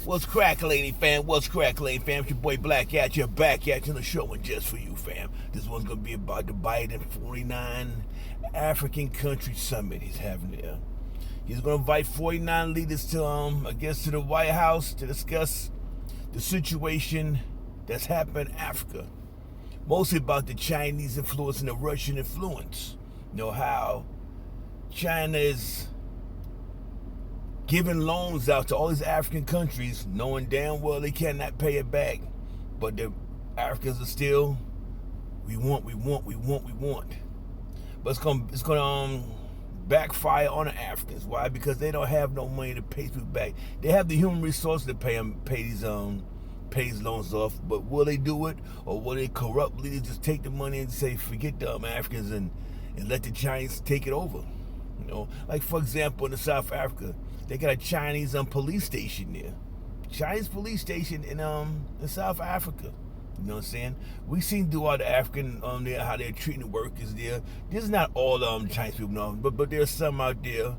What's crack, lady fam? What's crack, lady fam? It's your boy Black at you, back at you on the show one just for you, fam. This one's gonna be about the Biden 49 African country summit he's having there. He's gonna invite 49 leaders to to the White House to discuss the situation that's happening in Africa. Mostly about the Chinese influence and the Russian influence. You know how China is giving loans out to all these African countries, knowing damn well they cannot pay it back. But the Africans are still, we want. But it's gonna backfire on the Africans. Why? Because they don't have no money to pay people back. They have the human resources to pay these loans off. But will they do it, or will they corruptly just take the money and say forget the Africans and let the Chinese take it over? You know, like for example, in the South Africa, they got a Chinese police station there. Chinese police station in South Africa. You know what I'm saying? We seen throughout the African there how they're treating the workers there. This is not all Chinese people, no, but there's some out there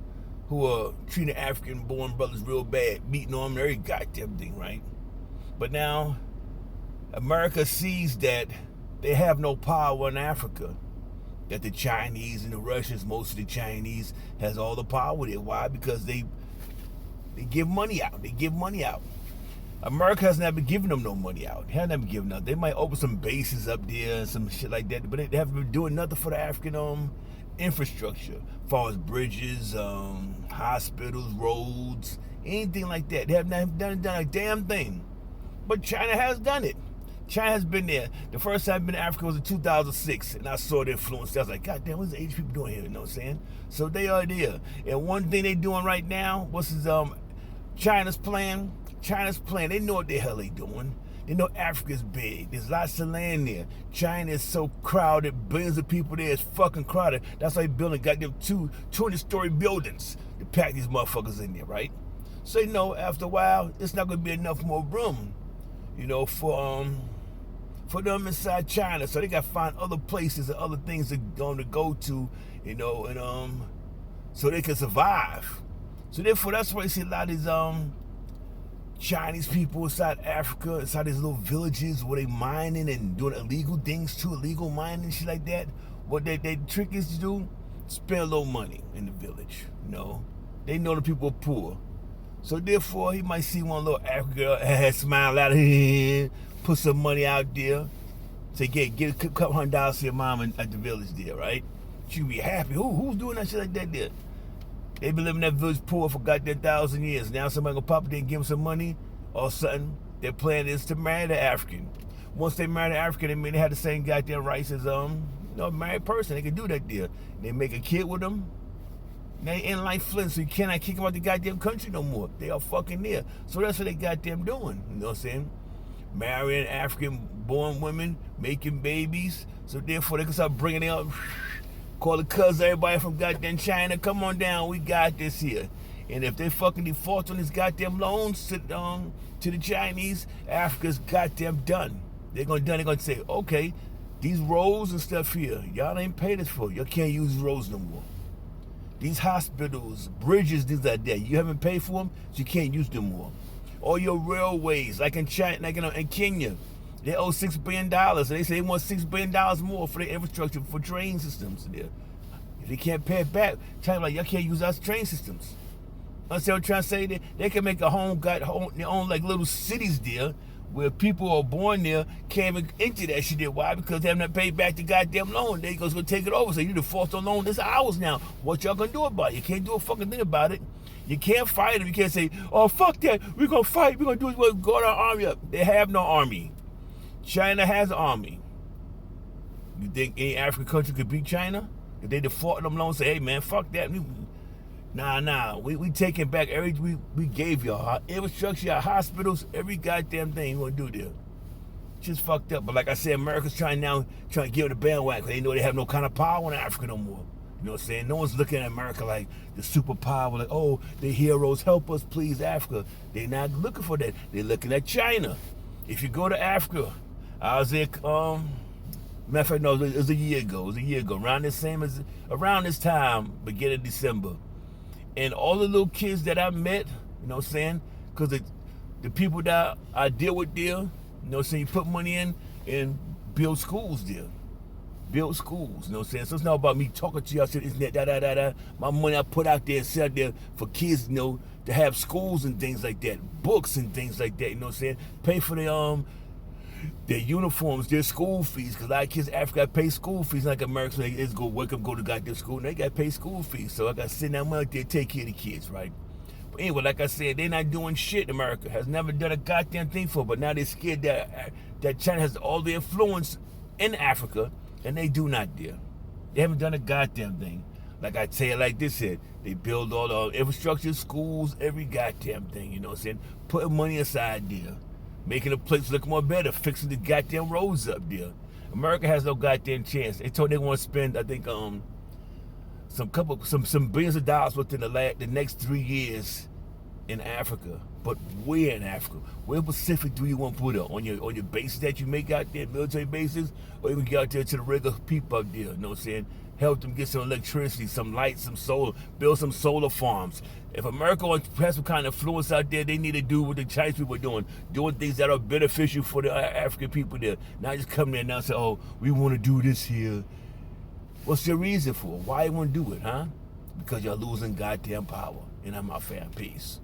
who are treating African born brothers real bad, beating on them every goddamn thing, right? But now America sees that they have no power in Africa. That the Chinese and the Russians, most of the Chinese, has all the power there. Why? Because they give money out. They give money out. America has not been giving them no money out. They haven't been giving out. They might open some bases up there and some shit like that, but they haven't been doing nothing for the African infrastructure, as far as bridges, hospitals, roads, anything like that. They have not done a damn thing. But China has done it. China has been there. The first time I've been to Africa was in 2006, and I saw the influence. I was like, God damn, what's the Asian people doing here? You know what I'm saying? So they are there. And one thing they doing right now, China's plan? China's plan. They know what the hell they doing. They know Africa's big. There's lots of land there. China is so crowded. Billions of people there. It's fucking crowded. That's why they building goddamn 200-story buildings to pack these motherfuckers in there, right? So you know, after a while, it's not going to be enough more room, you know, for them inside China. So they got to find other places and other things they're going to go to, you know, and so they can survive. So therefore, that's why you see a lot of these Chinese people inside Africa, inside these little villages where they mining and doing illegal things too, illegal mining and shit like that. What they trick is to do, spend a little money in the village, you know. They know the people are poor. So therefore, he might see one little African girl smile out of here, put some money out there, say get a couple $100 to your mom at the village there, right? She'll be happy. Who's doing that shit like that there? They been living in that village poor for goddamn 1,000 years. Now somebody gonna pop up there and give them some money, all of a sudden their plan is to marry the African. Once they marry the African, I mean they have the same goddamn rights as married person. They can do that there. They make a kid with them. They in like Flint, so you cannot kick them out the goddamn country no more. They are fucking there. So that's what they goddamn doing. You know what I'm saying? Marrying African-born women, making babies. So therefore, they can start bringing it up. Call the cousins, everybody from goddamn China. Come on down, we got this here. And if they fucking default on these goddamn loans to the Chinese, Africa's goddamn done. They're gonna say, okay, these roads and stuff here, y'all ain't paid us for. Y'all can't use these roads no more. These hospitals, bridges, things like that, you haven't paid for them, so you can't use them more. All your railways, like in China, like in Kenya, they owe $6 billion. And they say they want $6 billion more for their infrastructure, for train systems there. If they can't pay it back, China like, y'all can't use our train systems. Understand what I'm trying to say? They can make their own like little cities there, where people are born there can't even enter that shit there. Why? Because they haven't paid back the goddamn loan. They gonna take it over. So you default on loan. This is ours now. What y'all gonna do about it? You can't do a fucking thing about it. You can't fight them. You can't say, oh, fuck that. We're gonna fight. We're gonna do it. We're gonna go to our army up. They have no army. China has an army. You think any African country could beat China? If they default on them loans, say, hey man, fuck that. Nah. We taking back we gave y'all. Our infrastructure, our hospitals, every goddamn thing we gonna do there. Just fucked up. But like I said, America's trying to get on the bandwagon. They know they have no kind of power in Africa no more. You know what I'm saying? No one's looking at America like the superpower, like, oh, the heroes, help us, please, Africa. They're not looking for that. They're looking at China. If you go to Africa, I was there, matter of fact, no, it was a year ago. Around this time, beginning of December. And all the little kids that I met, you know what I'm saying? Because the people that I deal with there, you know what I'm saying, you put money in and build schools there. Build schools, you know what I'm saying? So it's not about me talking to you, I said, isn't that, da. My money I put out there and set out there for kids, you know, to have schools and things like that, books and things like that, you know what I'm saying? Pay for their uniforms, their school fees, because a lot of kids in Africa pay school fees, like Americans, they just go wake up, go to goddamn school, and they got to pay school fees. So I got to send that money out there to take care of the kids, right? But anyway, like I said, they're not doing shit. America has never done a goddamn thing for it, but now they're scared that China has all the influence in Africa, and they do not dare. They haven't done a goddamn thing. Like I tell you, like this said, they build all the infrastructure, schools, every goddamn thing, you know what I'm saying? Putting money aside there. Making the place look more better, fixing the goddamn roads up there. America has no goddamn chance. They told they want to spend, I think, some billions of dollars within the next 3 years in Africa. But where in Africa? Where Pacific do you want to put it? On your bases that you make out there, military bases, or even get out there to the regular people out there? You know what I'm saying? Help them get some electricity, some light, some solar, build some solar farms. If America wants to have some kind of influence out there, they need to do what the Chinese people are doing things that are beneficial for the African people there. Not just come there and now say, oh, we want to do this here. What's your reason for it? Why you want to do it, huh? Because you're losing goddamn power. And I'm out, fam. Peace.